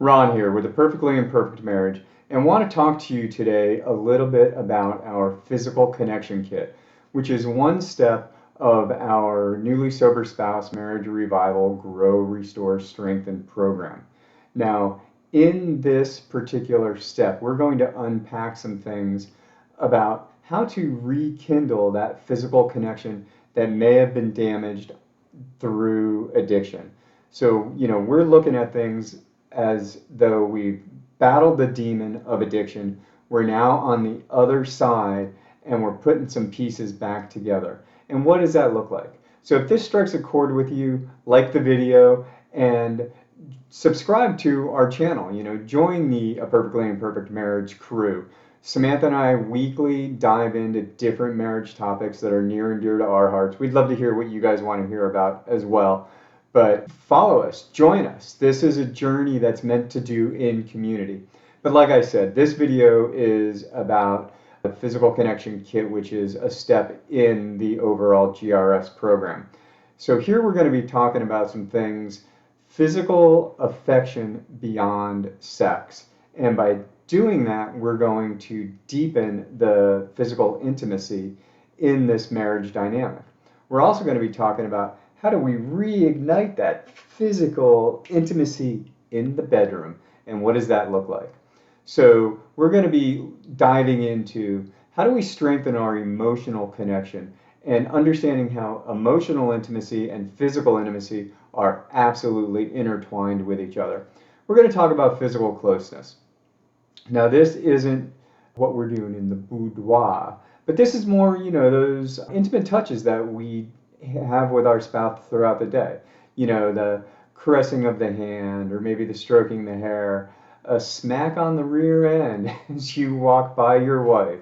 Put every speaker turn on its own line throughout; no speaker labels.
Ron here with a Perfectly Imperfect Marriage, and want to talk to you today a little bit about our physical connection kit, which is one step of our newly sober spouse marriage revival grow, restore, strengthen program. Now, in this particular step, we're going to unpack some things about how to rekindle that physical connection that may have been damaged through addiction. So, we're looking at things as though we've battled the demon of addiction. We're now on the other side and we're putting some pieces back together. And what does that look like? So, if this strikes a chord with you, like the video and subscribe to our channel. Join the A Perfectly Imperfect Marriage crew. Samantha and I weekly dive into different marriage topics that are near and dear to our hearts. We'd love to hear what you guys want to hear about as well. But follow us, join us. This is a journey that's meant to do in community. But like I said, this video is about the physical connection kit, which is a step in the overall GRS program. So here we're going to be talking about some things: physical affection beyond sex. And by doing that, we're going to deepen the physical intimacy in this marriage dynamic. We're also going to be talking about how do we reignite that physical intimacy in the bedroom, and what does that look like? So we're going to be diving into how do we strengthen our emotional connection and understanding how emotional intimacy and physical intimacy are absolutely intertwined with each other. We're going to talk about physical closeness. Now, this isn't what we're doing in the boudoir, but this is more, those intimate touches that we have with our spouse throughout the day. The caressing of the hand, or maybe the stroking the hair, a smack on the rear end as you walk by your wife,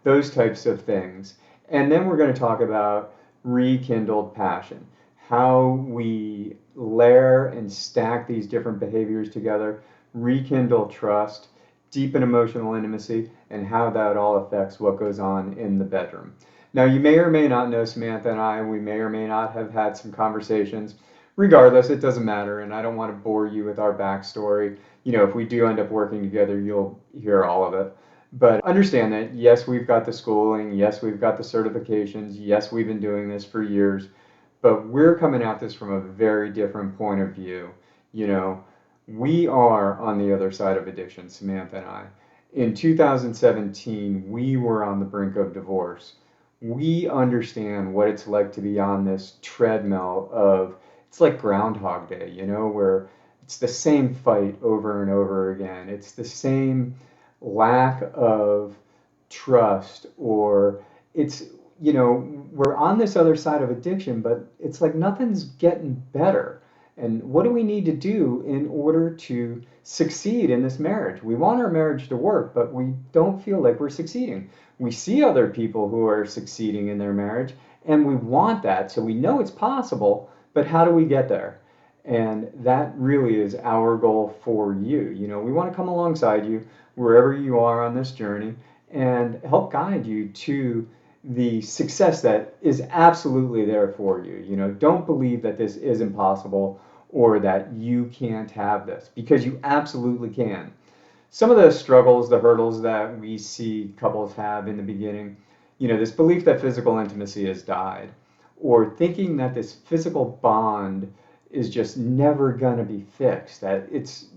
those types of things. And then we're going to talk about rekindled passion, how we layer and stack these different behaviors together, rekindle trust, deepen emotional intimacy, and how that all affects what goes on in the bedroom. Now, you may or may not know Samantha and I. We may or may not have had some conversations. Regardless, it doesn't matter, and I don't want to bore you with our backstory. If we do end up working together, you'll hear all of it. But understand that, yes, we've got the schooling, yes, we've got the certifications, yes, we've been doing this for years, but we're coming at this from a very different point of view. We are on the other side of addiction, Samantha and I. In 2017, we were on the brink of divorce. We understand what it's like to be on this treadmill of, it's like Groundhog Day, where it's the same fight over and over again. It's the same lack of trust, or it's, we're on this other side of addiction, but it's like nothing's getting better. And what do we need to do in order to succeed in this marriage? We want our marriage to work, but we don't feel like we're succeeding. We see other people who are succeeding in their marriage, and we want that, so we know it's possible, but how do we get there? And that really is our goal for you. We want to come alongside you wherever you are on this journey and help guide you to the success that is absolutely there for you. Don't believe that this is impossible or that you can't have this, because you absolutely can. Some of the struggles, the hurdles that we see couples have in the beginning, this belief that physical intimacy has died, or thinking that this physical bond is just never going to be fixed, that it's,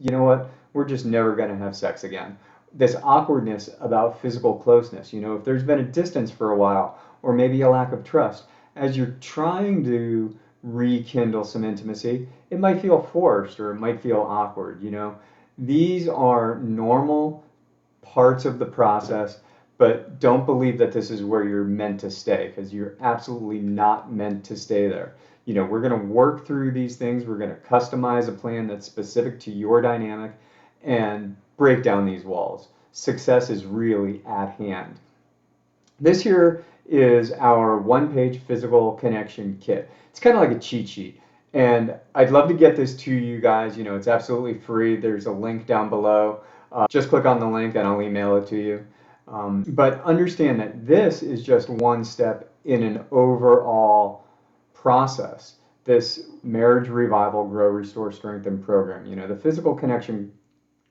we're just never going to have sex again. This awkwardness about physical closeness, if there's been a distance for a while, or maybe a lack of trust, as you're trying to rekindle some intimacy, it might feel forced or it might feel awkward. These are normal parts of the process, but don't believe that this is where you're meant to stay, because you're absolutely not meant to stay there. We're going to work through these things. We're going to customize a plan that's specific to your dynamic and break down these walls. Success is really at hand. This here is our one-page physical connection kit. It's kind of like a cheat sheet, and I'd love to get this to you guys. It's absolutely free. There's a link down below. Just click on the link and I'll email it to you. But understand that this is just one step in an overall process this marriage revival, grow, restore, strengthen program. You know, the physical connection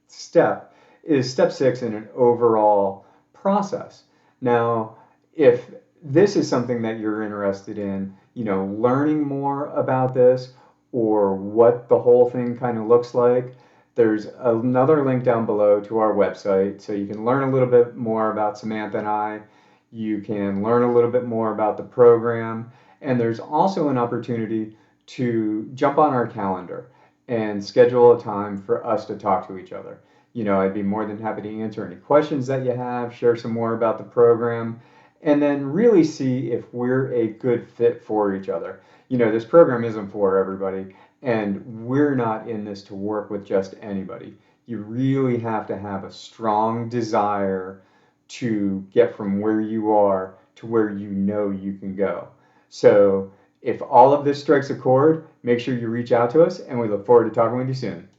step is step 6 in an overall process. Now, if this is something that you're interested in, you know, learning more about this or what the whole thing kind of looks like, there's another link down below to our website so you can learn a little bit more about Samantha and I. You can learn a little bit more about the program, and there's also an opportunity to jump on our calendar and schedule a time for us to talk to each other. You know, I'd be more than happy to answer any questions that you have, share some more about the program, and then really see if we're a good fit for each other. You know, this program isn't for everybody, and we're not in this to work with just anybody. You really have to have a strong desire to get from where you are to where you know you can go. So if all of this strikes a chord, make sure you reach out to us, and we look forward to talking with you soon.